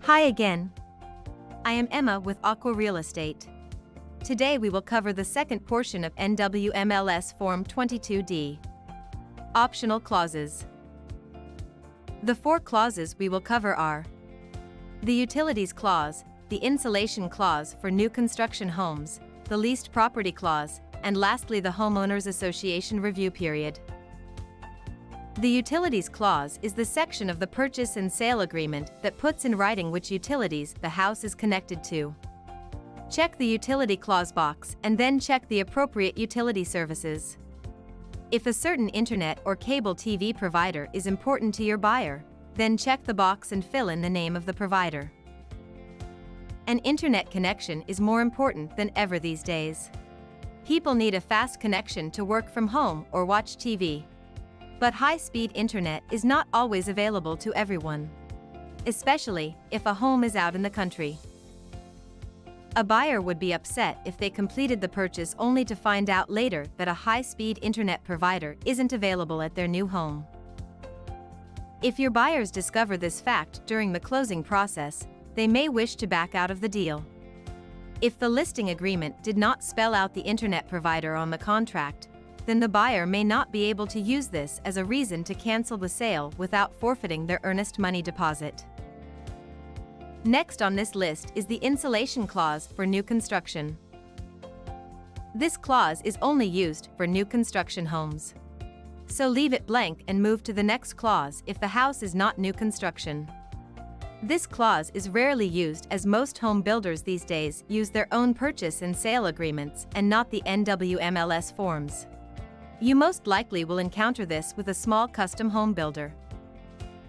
Hi again. I am Emma with AQUA Real Estate. Today we will cover the second portion of NWMLS Form 22D. Optional clauses. The four clauses we will cover are the Utilities Clause, the Insulation Clause for new construction homes, the Leased Property Clause, and lastly the Homeowners Association Review Period. The Utilities Clause is the section of the purchase and sale agreement that puts in writing which utilities the house is connected to. Check the Utility Clause box and then check the appropriate utility services. If a certain internet or cable TV provider is important to your buyer, then check the box and fill in the name of the provider. An internet connection is more important than ever these days. People need a fast connection to work from home or watch TV. But high-speed internet is not always available to everyone, especially if a home is out in the country. A buyer would be upset if they completed the purchase only to find out later that a high-speed internet provider isn't available at their new home. If your buyers discover this fact during the closing process, they may wish to back out of the deal. If the listing agreement did not spell out the internet provider on the contract, then the buyer may not be able to use this as a reason to cancel the sale without forfeiting their earnest money deposit. Next on this list is the Insulation Clause for new construction. This clause is only used for new construction homes. So leave it blank and move to the next clause if the house is not new construction. This clause is rarely used as most home builders these days use their own purchase and sale agreements and not the NWMLS forms. You most likely will encounter this with a small custom home builder.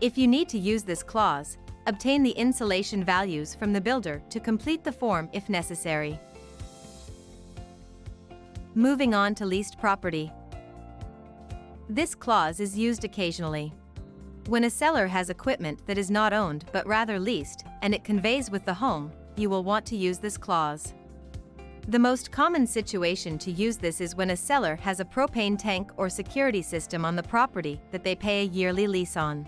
If you need to use this clause, obtain the insulation values from the builder to complete the form if necessary. Moving on to leased property. This clause is used occasionally. When a seller has equipment that is not owned but rather leased, and it conveys with the home, you will want to use this clause. The most common situation to use this is when a seller has a propane tank or security system on the property that they pay a yearly lease on.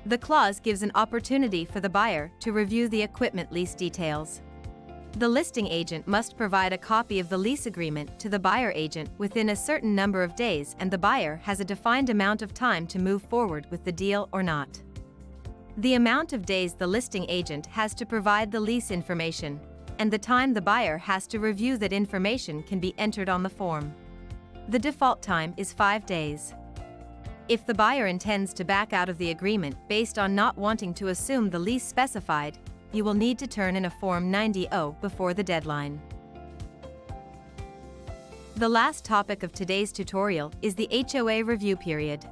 The clause gives an opportunity for the buyer to review the equipment lease details. The listing agent must provide a copy of the lease agreement to the buyer agent within a certain number of days, and the buyer has a defined amount of time to move forward with the deal or not. The amount of days the listing agent has to provide the lease information, and the time the buyer has to review that information can be entered on the form. The default time is 5 days. If the buyer intends to back out of the agreement based on not wanting to assume the lease specified, you will need to turn in a Form 90-0 before the deadline. The last topic of today's tutorial is the HOA review period.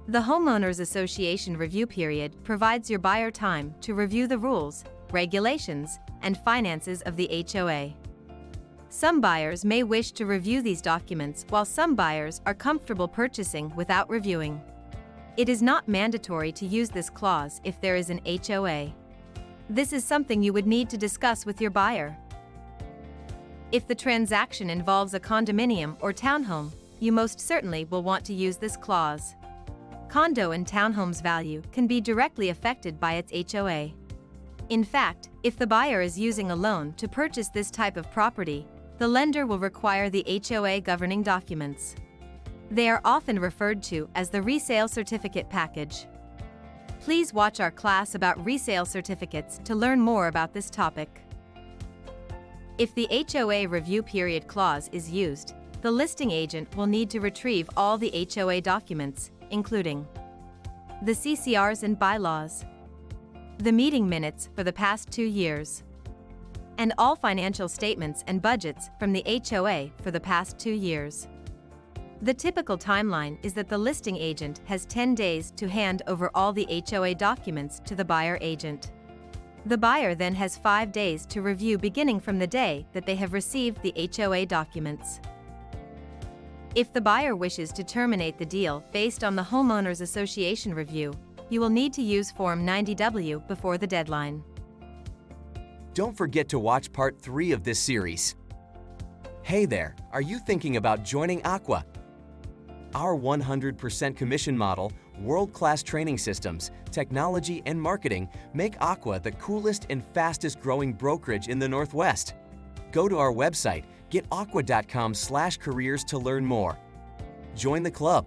The Homeowners Association Review Period provides your buyer time to review the rules, regulations, and finances of the HOA. Some buyers may wish to review these documents while some buyers are comfortable purchasing without reviewing. It is not mandatory to use this clause if there is an HOA. This is something you would need to discuss with your buyer. If the transaction involves a condominium or townhome, you most certainly will want to use this clause. Condo and townhomes value can be directly affected by its HOA. In fact, if the buyer is using a loan to purchase this type of property, the lender will require the HOA governing documents. They are often referred to as the resale certificate package. Please watch our class about resale certificates to learn more about this topic. If the HOA review period clause is used, the listing agent will need to retrieve all the HOA documents, including the CCRs and bylaws, the meeting minutes for the past 2 years, and all financial statements and budgets from the HOA for the past 2 years. The typical timeline is that the listing agent has 10 days to hand over all the HOA documents to the buyer agent. The buyer then has 5 days to review beginning from the day that they have received the HOA documents. If the buyer wishes to terminate the deal based on the Homeowners Association review, you will need to use Form 90-W before the deadline. Don't forget to watch Part 3 of this series. Hey there, are you thinking about joining AQUA? Our 100% commission model, world-class training systems, technology, and marketing make AQUA the coolest and fastest growing brokerage in the Northwest. Go to our website, getaqua.com/careers to learn more. Join the club.